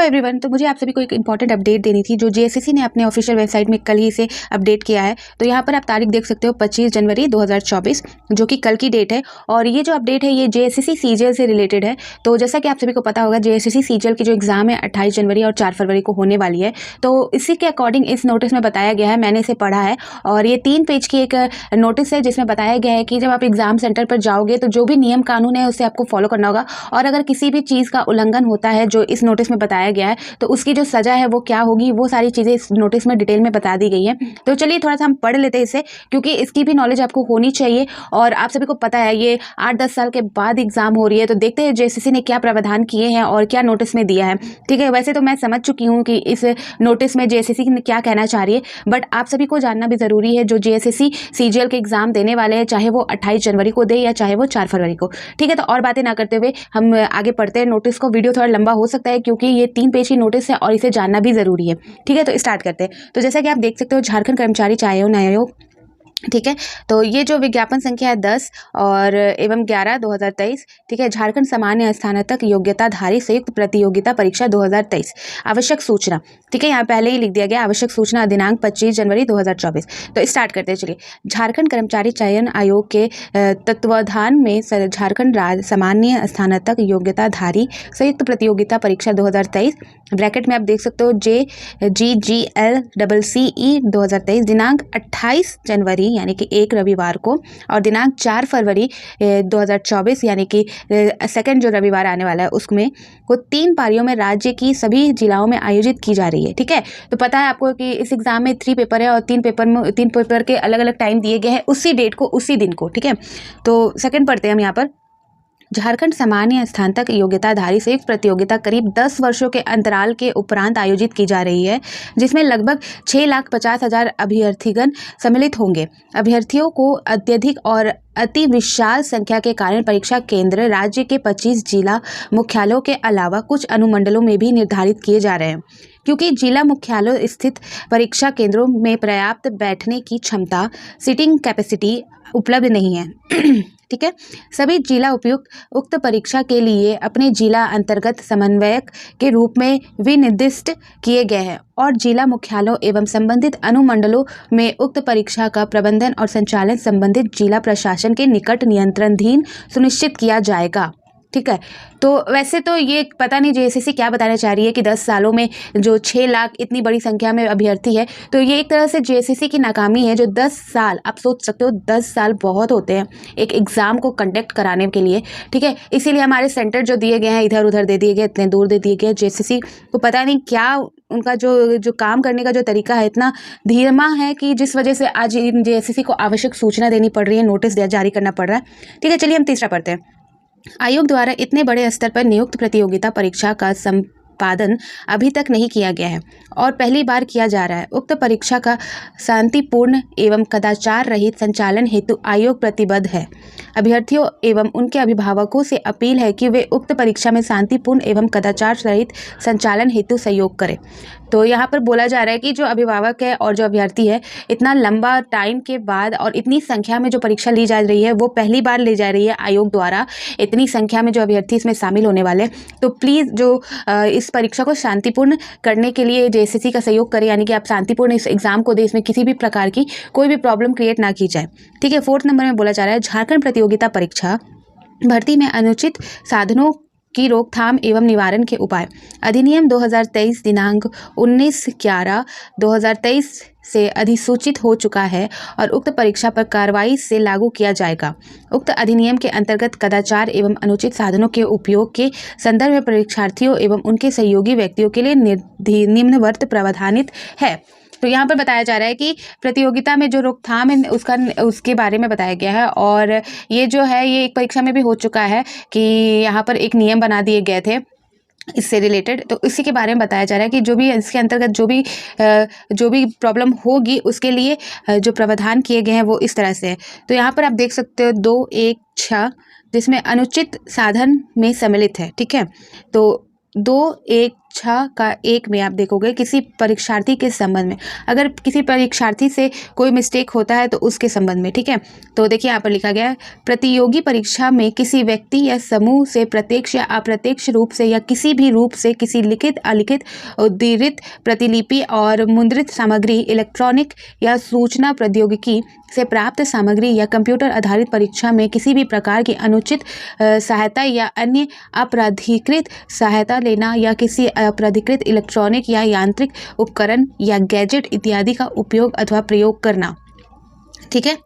Hello everyone. तो मुझे आप सभी को एक इंपॉर्टेंट अपडेट देनी थी जो जेएसएससी ने अपने ऑफिशियल वेबसाइट में कल ही इसे अपडेट किया है। तो यहाँ पर आप तारीख देख सकते हो 25 जनवरी 2024 जो कि कल की डेट है। और ये जो अपडेट है ये जेएसएससी सीजीएल से रिलेटेड है। तो जैसा कि आप सभी को पता होगा जेएसएससी सीजीएल की जो एग्जाम है 28 जनवरी और 4 फरवरी को होने वाली है। तो इसी के अकॉर्डिंग इस नोटिस में बताया गया है, मैंने इसे पढ़ा है और ये 3 पेज की एक नोटिस है जिसमें बताया गया है कि जब आप एग्जाम सेंटर पर जाओगे तो जो भी नियम कानून है उसे आपको फॉलो करना होगा और अगर किसी भी चीज़ का उल्लंघन होता है जो इस नोटिस में बताया गया है तो उसकी जो सज़ा है वो क्या होगी, वो सारी चीज़ें इस नोटिस में डिटेल में बता दी गई हैं। तो चलिए थोड़ा सा हम पढ़ लेते हैं इसे, क्योंकि इसकी भी नॉलेज आपको होनी चाहिए। और आप सभी को पता है ये 8-10 साल के बाद एग्जाम हो रही है, तो देखते हैं जेएसएससी ने क्या प्रावधान किए हैं और क्या नोटिस में दिया है। ठीक है, वैसे तो मैं समझ चुकी हूँ कि इस नोटिस में जेएसएससी ने क्या कहना चाह रही है, बट आप सभी को जानना भी ज़रूरी है। जो जेएसएससी सीजीएल के एग्जाम देने वाले हैं, चाहे वो 28 जनवरी को दे या चाहे वो 4 फरवरी को। ठीक है, तो और बातें ना करते हुए हम आगे पढ़ते हैं नोटिस को। वीडियो थोड़ा लंबा हो सकता है क्योंकि ये 3 पेज की नोटिस है और इसे जानना भी ज़रूरी है। ठीक है, तो स्टार्ट करते हैं। तो जैसा कि आप देख सकते हो झारखंड कर्मचारी चयन आयोग, ठीक है, तो ये जो विज्ञापन संख्या है 10 और एवं 11 2023, ठीक है, झारखंड सामान्य स्नातक योग्यताधारी संयुक्त प्रतियोगिता परीक्षा 2023 आवश्यक सूचना। ठीक है, यहाँ पहले ही लिख दिया गया आवश्यक सूचना दिनांक 25 जनवरी 2024। तो स्टार्ट करते हैं। चलिए, झारखंड कर्मचारी चयन आयोग के तत्वावधान में झारखंड राज्य सामान्य स्नातक योग्यताधारी संयुक्त प्रतियोगिता परीक्षा 2023 ब्रैकेट में आप देख सकते हो JGGLCCE 2023 दिनांक 28 जनवरी यानी कि 1 रविवार को और दिनांक 4 फरवरी 2024 यानी कि सेकंड जो रविवार आने वाला है उसमें को 3 पारियों में राज्य की सभी जिलाओं में आयोजित की जा रही है। ठीक है, तो पता है आपको कि इस एग्जाम में 3 पेपर है और 3 पेपर के अलग अलग टाइम दिए गए हैं, उसी डेट को उसी दिन को। ठीक है, तो सेकंड पढ़ते हैं हम यहाँ पर। झारखंड सामान्य स्नातक योग्यताधारी संयुक्त प्रतियोगिता करीब 10 वर्षों के अंतराल के उपरांत आयोजित की जा रही है, जिसमें लगभग 6,50,000 अभ्यर्थीगण सम्मिलित होंगे। अभ्यर्थियों को अत्यधिक और अति विशाल संख्या के कारण परीक्षा केंद्र राज्य के 25 जिला मुख्यालयों के अलावा कुछ अनुमंडलों में भी निर्धारित किए जा रहे हैं। क्योंकि जिला मुख्यालयों स्थित परीक्षा केंद्रों में पर्याप्त बैठने की क्षमता सीटिंग कैपेसिटी उपलब्ध नहीं है। ठीक है, सभी जिला उक्त परीक्षा के लिए अपने जिला अंतर्गत समन्वयक के रूप में विनिर्दिष्ट किए गए हैं और जिला मुख्यालयों एवं संबंधित अनुमंडलों में उक्त परीक्षा का प्रबंधन और संचालन संबंधित जिला प्रशासन के निकट नियंत्रणाधीन सुनिश्चित किया जाएगा। ठीक है, तो वैसे तो ये पता नहीं जेएसएससी क्या बताना चाह रही है कि 10 सालों में जो 6 लाख इतनी बड़ी संख्या में अभ्यर्थी है, तो ये एक तरह से जेएसएससी की नाकामी है। जो 10 साल, आप सोच सकते हो 10 साल बहुत होते हैं एक एग्ज़ाम को कंडक्ट कराने के लिए। ठीक है, इसीलिए हमारे सेंटर जो दिए गए हैं इधर उधर दे दिए गए, इतने दूर दे दिए गए। जेएसएससी को पता नहीं क्या उनका जो काम करने का जो तरीका है इतना धीमा है कि जिस वजह से आज जेएसएससी को आवश्यक सूचना देनी पड़ रही है, नोटिस जारी करना पड़ रहा है। ठीक है, चलिए हम तीसरा पढ़ते हैं। आयोग द्वारा इतने बड़े स्तर पर नियुक्त प्रतियोगिता परीक्षा का संपादन अभी तक नहीं किया गया है और पहली बार किया जा रहा है। उक्त परीक्षा का शांतिपूर्ण एवं कदाचार रहित संचालन हेतु आयोग प्रतिबद्ध है। अभ्यर्थियों एवं उनके अभिभावकों से अपील है कि वे उक्त परीक्षा में शांतिपूर्ण एवं कदाचार रहित संचालन हेतु सहयोग करें। तो यहाँ पर बोला जा रहा है कि जो अभिभावक है और जो अभ्यर्थी है, इतना लंबा टाइम के बाद और इतनी संख्या में जो परीक्षा ली जा रही है वो पहली बार ली जा रही है आयोग द्वारा, इतनी संख्या में जो अभ्यर्थी इसमें शामिल होने वाले हैं। तो प्लीज़ जो इस परीक्षा को शांतिपूर्ण करने के लिए जेएसएससी का सहयोग करें, यानी कि आप शांतिपूर्ण इस एग्ज़ाम को दें, इसमें किसी भी प्रकार की कोई भी प्रॉब्लम क्रिएट ना की जाए। ठीक है, 4th नंबर में बोला जा रहा है झारखंड प्रतियोगिता परीक्षा भर्ती में अनुचित साधनों की रोकथाम एवं निवारण के उपाय अधिनियम 2023 दिनांक 19/11/2023 से अधिसूचित हो चुका है और उक्त परीक्षा पर कार्रवाई से लागू किया जाएगा। उक्त अधिनियम के अंतर्गत कदाचार एवं अनुचित साधनों के उपयोग के संदर्भ में परीक्षार्थियों एवं उनके सहयोगी व्यक्तियों के लिए निम्नवर्त प्रावधानित है। तो यहाँ पर बताया जा रहा है कि प्रतियोगिता में जो रोकथाम है उसके बारे में बताया गया है और ये जो है ये एक परीक्षा में भी हो चुका है कि यहाँ पर एक नियम बना दिए गए थे इससे रिलेटेड। तो इसी के बारे में बताया जा रहा है कि जो भी इसके अंतर्गत जो भी प्रॉब्लम होगी उसके लिए जो प्रावधान किए गए हैं वो इस तरह से है। तो यहाँ पर आप देख सकते हो 216 जिसमें अनुचित साधन में सम्मिलित है। ठीक है, तो 216 6(1) में आप देखोगे किसी परीक्षार्थी के संबंध में, अगर किसी परीक्षार्थी से कोई मिस्टेक होता है तो उसके संबंध में, ठीक है। तो देखिए यहाँ पर लिखा गया है, प्रतियोगी परीक्षा में किसी व्यक्ति या समूह से प्रत्यक्ष या अप्रत्यक्ष रूप से या किसी भी रूप से किसी लिखित, अलिखित, उद्धृत, प्रतिलिपि और मुद्रित सामग्री, इलेक्ट्रॉनिक या सूचना प्रौद्योगिकी से प्राप्त सामग्री या कंप्यूटर आधारित परीक्षा में किसी भी प्रकार की अनुचित सहायता या अन्य अपराधिकृत सहायता लेना या किसी अपराधिकृत इलेक्ट्रॉनिक या यांत्रिक उपकरण या गैजेट इत्यादि का उपयोग अथवा प्रयोग करना, ठीक है।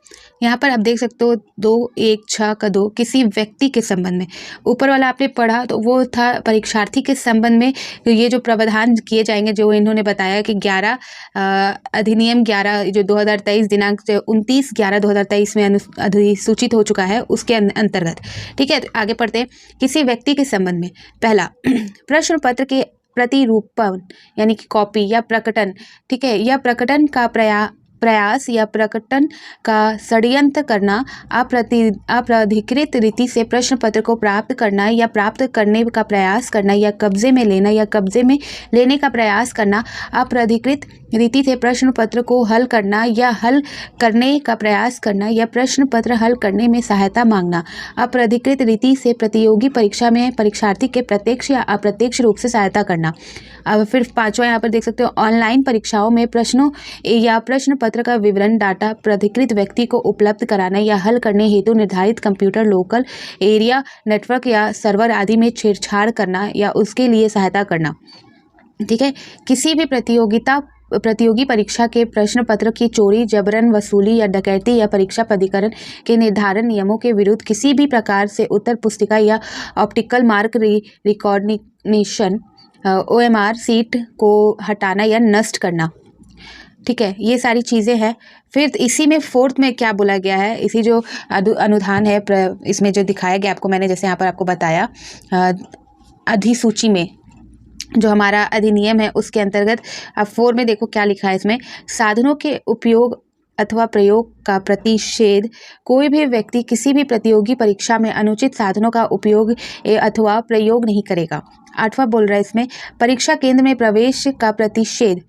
यहाँ पर आप देख सकते हो 2(1)(6) किसी व्यक्ति के संबंध में, ऊपर वाला आपने पढ़ा तो वो था परीक्षार्थी के संबंध में। तो ये जो प्रावधान किए जाएंगे जो इन्होंने बताया कि 11 अधिनियम 11 जो 2023 दिनांक 29/11/2023 में अधिसूचित हो चुका है उसके अंतर्गत, ठीक है। तो आगे पढ़ते हैं, किसी व्यक्ति के संबंध में। पहला, प्रश्न पत्र के प्रतिरूपण यानी कि कॉपी या प्रकटन, ठीक है, या प्रकटन का प्रयास या प्रकटन का षड्यंत्र करना, अपराधिकृत रीति से प्रश्न पत्र को प्राप्त करना या प्राप्त करने का प्रयास करना या कब्जे में लेना या कब्जे में लेने का प्रयास करना, अपराधिकृत रीति से प्रश्न पत्र को हल करना या हल करने का प्रयास करना या प्रश्न पत्र हल करने में सहायता मांगना, अपराधिकृत रीति से प्रतियोगी परीक्षा में परीक्षार्थी के प्रत्यक्ष या अप्रत्यक्ष रूप से सहायता करना। अब फिर पांचवा यहाँ पर देख सकते हो, ऑनलाइन परीक्षाओं में प्रश्नों या प्रश्न पत्र का विवरण डाटा प्राधिकृत व्यक्ति को उपलब्ध कराना या हल करने हेतु निर्धारित कंप्यूटर, लोकल एरिया नेटवर्क या सर्वर आदि में छेड़छाड़ करना या उसके लिए सहायता करना, ठीक है। किसी भी प्रतियोगी परीक्षा के प्रश्न पत्र की चोरी, जबरन वसूली या डकैती या परीक्षा प्राधिकरण के निर्धारण नियमों के विरुद्ध किसी भी प्रकार से उत्तर पुस्तिका या optical mark recognition OMR seat को हटाना या नष्ट करना, ठीक है। ये सारी चीज़ें हैं। फिर इसी में 4th में क्या बोला गया है, इसी जो अनुदान है इसमें जो दिखाया गया आपको, मैंने जैसे यहाँ पर आपको बताया अधिसूची में जो हमारा अधिनियम है उसके अंतर्गत अब 4 में देखो क्या लिखा है इसमें, साधनों के उपयोग अथवा प्रयोग का प्रतिषेध। कोई भी व्यक्ति किसी भी प्रतियोगी परीक्षा में अनुचित साधनों का उपयोग अथवा प्रयोग नहीं करेगा। 8वां बोल रहा है इसमें, परीक्षा केंद्र में प्रवेश का प्रतिषेध।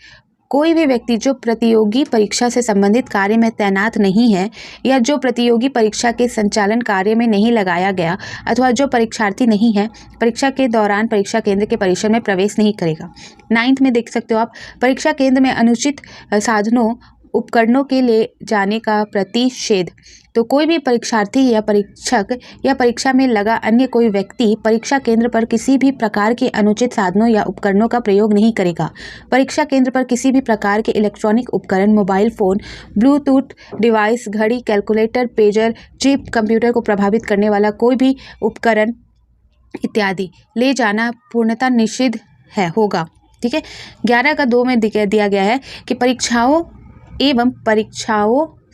कोई भी व्यक्ति जो प्रतियोगी परीक्षा से संबंधित कार्य में तैनात नहीं है या जो प्रतियोगी परीक्षा के संचालन कार्य में नहीं लगाया गया अथवा जो परीक्षार्थी नहीं है, परीक्षा के दौरान परीक्षा केंद्र के परिसर में प्रवेश नहीं करेगा। 9th में देख सकते हो आप, परीक्षा केंद्र में अनुचित साधनों उपकरणों के ले जाने का प्रतिषेध। तो कोई भी परीक्षार्थी या परीक्षक या परीक्षा में लगा अन्य कोई व्यक्ति परीक्षा केंद्र पर किसी भी प्रकार के अनुचित साधनों या उपकरणों का प्रयोग नहीं करेगा। परीक्षा केंद्र पर किसी भी प्रकार के इलेक्ट्रॉनिक उपकरण, मोबाइल फ़ोन, ब्लूटूथ डिवाइस, घड़ी, कैलकुलेटर, पेजर, चिप, कंप्यूटर को प्रभावित करने वाला कोई भी उपकरण इत्यादि ले जाना पूर्णतः निषिद्ध होगा, ठीक है। 11(2) में दिया गया है कि परीक्षाओं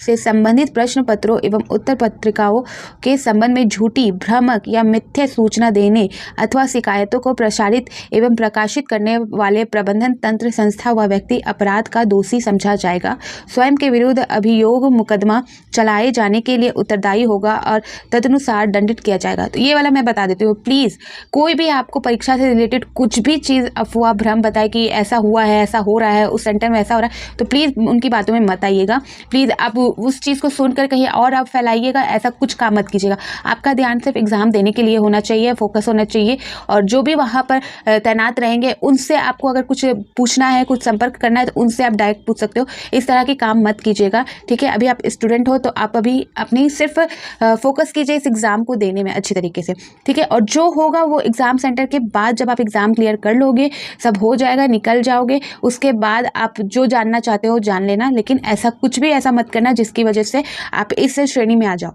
से संबंधित प्रश्न पत्रों एवं उत्तर पत्रिकाओं के संबंध में झूठी, भ्रामक या मिथ्या सूचना देने अथवा शिकायतों को प्रसारित एवं प्रकाशित करने वाले प्रबंधन तंत्र, संस्था व व्यक्ति अपराध का दोषी समझा जाएगा, स्वयं के विरुद्ध अभियोग मुकदमा चलाए जाने के लिए उत्तरदायी होगा और तदनुसार दंडित किया जाएगा। तो ये वाला मैं बता देती हूँ, प्लीज़ कोई भी आपको परीक्षा से रिलेटेड कुछ भी चीज़ अफवाह भ्रम बताए कि ऐसा हुआ है, ऐसा हो रहा है, उस सेंटर में ऐसा हो रहा है, तो प्लीज़ उनकी बातों में मत आइएगा। प्लीज़ आप उस चीज़ को सुनकर कहीं और आप फैलाइएगा, ऐसा कुछ काम मत कीजिएगा। आपका ध्यान सिर्फ एग्ज़ाम देने के लिए होना चाहिए, फोकस होना चाहिए, और जो भी वहाँ पर तैनात रहेंगे उनसे आपको अगर कुछ पूछना है, कुछ संपर्क करना है तो उनसे आप डायरेक्ट पूछ सकते हो। इस तरह के काम मत कीजिएगा, ठीक है। अभी आप स्टूडेंट हो तो आप अभी अपनी सिर्फ फोकस कीजिए इस एग्ज़ाम को देने में अच्छी तरीके से, ठीक है। और जो होगा वो एग्ज़ाम सेंटर के बाद जब आप एग्ज़ाम क्लियर कर लोगे, सब हो जाएगा, निकल जाओगे, उसके बाद आप जो जानना चाहते हो जान लेना, लेकिन ऐसा कुछ भी ऐसा मत करना जिसकी वजह से आप इस श्रेणी में आ जाओ,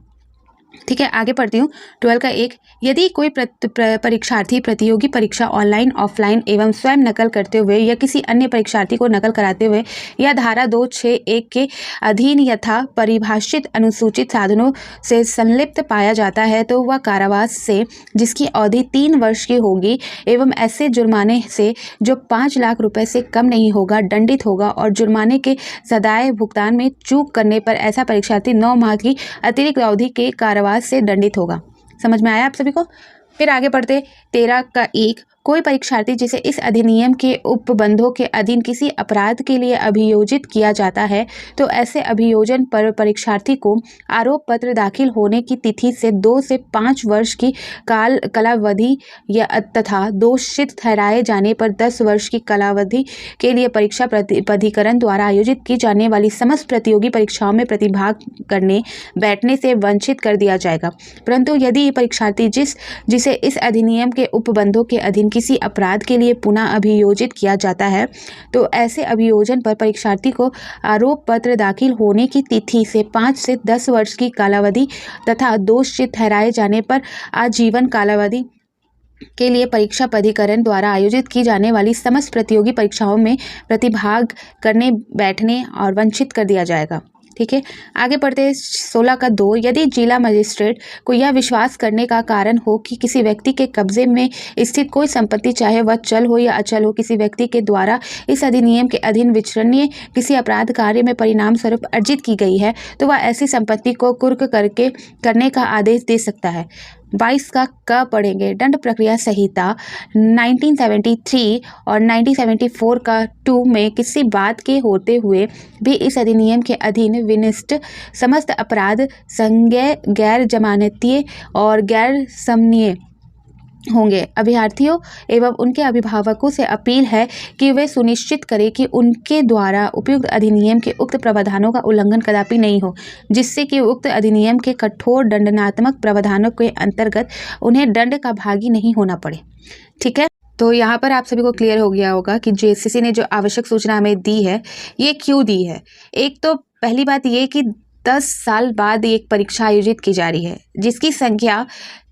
ठीक है। आगे पढ़ती हूँ 12 का 1, यदि कोई परीक्षार्थी प्रतियोगी परीक्षा ऑनलाइन, ऑफलाइन एवं स्वयं नकल करते हुए या किसी अन्य परीक्षार्थी को नकल कराते हुए या धारा 261 के अधीन यथा परिभाषित अनुसूचित साधनों से संलिप्त पाया जाता है तो वह कारावास से, जिसकी अवधि 3 वर्ष की होगी, एवं ऐसे जुर्माने से जो 5 लाख रुपए से कम नहीं होगा, दंडित होगा। और जुर्माने के सदाए भुगतान में चूक करने पर ऐसा परीक्षार्थी 9 माह की अतिरिक्त अवधि के कारावास से दंडित होगा। समझ में आया आप सभी को? फिर आगे बढ़ते 13 का 1, कोई परीक्षार्थी जिसे इस अधिनियम के उपबंधों के अधीन किसी अपराध के लिए अभियोजित किया जाता है तो ऐसे अभियोजन पर परीक्षार्थी को आरोप पत्र दाखिल होने की तिथि से 2 से 5 वर्ष की कालावधि या तथा दोषित ठहराए जाने पर 10 वर्ष की कालावधि के लिए परीक्षा प्राधिकरण द्वारा आयोजित की जाने वाली समस्त प्रतियोगी परीक्षाओं में प्रतिभाग करने बैठने से वंचित कर दिया जाएगा। परंतु यदि परीक्षार्थी जिसे इस अधिनियम के उपबंधों के अधीन किसी अपराध के लिए पुनः अभियोजित किया जाता है तो ऐसे अभियोजन पर परीक्षार्थी को आरोप पत्र दाखिल होने की तिथि से 5 से 10 वर्ष की कालावधि तथा दोषित ठहराए जाने पर आजीवन कालावधि के लिए परीक्षा प्राधिकरण द्वारा आयोजित की जाने वाली समस्त प्रतियोगी परीक्षाओं में प्रतिभाग करने बैठने और वंचित कर दिया जाएगा। ठीक है, आगे पढ़ते हैं 16 का 2। यदि जिला मजिस्ट्रेट को यह विश्वास करने का कारण हो कि किसी व्यक्ति के कब्जे में स्थित कोई संपत्ति चाहे वह चल हो या अचल हो किसी व्यक्ति के द्वारा इस अधिनियम के अधीन विचरणीय किसी अपराध कार्य में परिणाम स्वरूप अर्जित की गई है तो वह ऐसी संपत्ति को कुर्क करने का आदेश दे सकता है। 22 का क पढ़ेंगे। दंड प्रक्रिया संहिता 1973 और 1974 का 2 में किसी बात के होते हुए भी इस अधिनियम के अधीन विनिष्ट समस्त अपराध संज्ञेय, गैर जमानतीय और गैर समनीय होंगे। अभ्यर्थियों एवं उनके अभिभावकों से अपील है कि वे सुनिश्चित करें कि उनके द्वारा उपयुक्त अधिनियम के उक्त प्रावधानों का उल्लंघन कदापि नहीं हो, जिससे कि उक्त अधिनियम के कठोर दंडात्मक प्रावधानों के अंतर्गत उन्हें दंड का भागी नहीं होना पड़े। ठीक है, तो यहाँ पर आप सभी को क्लियर हो गया होगा कि जेएसएससी ने जो आवश्यक सूचना हमें दी है ये क्यों दी है। एक तो पहली बात ये कि 10 साल बाद एक परीक्षा आयोजित की जा रही है जिसकी संख्या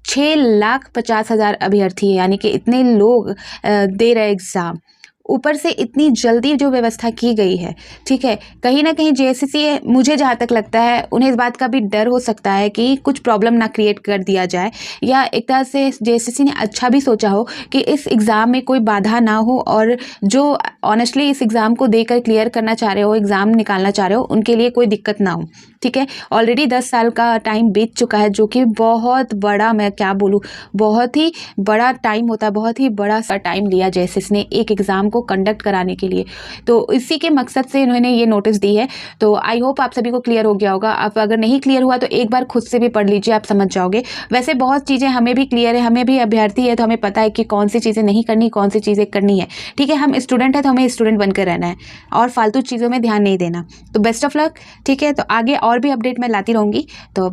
6,50,000 अभ्यर्थी है, यानी कि इतने लोग दे रहे एग्ज़ाम, ऊपर से इतनी जल्दी जो व्यवस्था की गई है। ठीक है, कहीं ना कहीं जेएसएससी, मुझे जहाँ तक लगता है उन्हें इस बात का भी डर हो सकता है कि कुछ प्रॉब्लम ना क्रिएट कर दिया जाए, या एक तरह से जेएसएससी ने अच्छा भी सोचा हो कि इस एग्ज़ाम में कोई बाधा ना हो और जो ऑनेस्टली इस एग्ज़ाम को देकर क्लियर करना चाह रहे हो, एग्ज़ाम निकालना चाह रहे हो, उनके लिए कोई दिक्कत ना हो। ठीक है, ऑलरेडी 10 साल का टाइम बीत चुका है जो कि बहुत बड़ा, मैं क्या बोलूँ, बहुत ही बड़ा टाइम होता है, बहुत ही बड़ा सा टाइम लिया जेएसएससी ने एक एग्ज़ाम को कंडक्ट कराने के लिए। तो इसी के मकसद से इन्होंने ये नोटिस दी है। तो आई होप आप सभी को क्लियर हो गया होगा। आप अगर नहीं क्लियर हुआ तो एक बार खुद से भी पढ़ लीजिए, आप समझ जाओगे। वैसे बहुत चीज़ें हमें भी क्लियर है, हमें भी अभ्यर्थी है तो हमें पता है कि कौन सी चीज़ें नहीं करनी, कौन सी चीज़ें करनी है। ठीक है, हम स्टूडेंट है तो हमें स्टूडेंट बनकर रहना है और फालतू चीज़ों में ध्यान नहीं देना। तो बेस्ट ऑफ लक। ठीक है, तो आगे और भी अपडेट मैं लाती रहूँगी। तो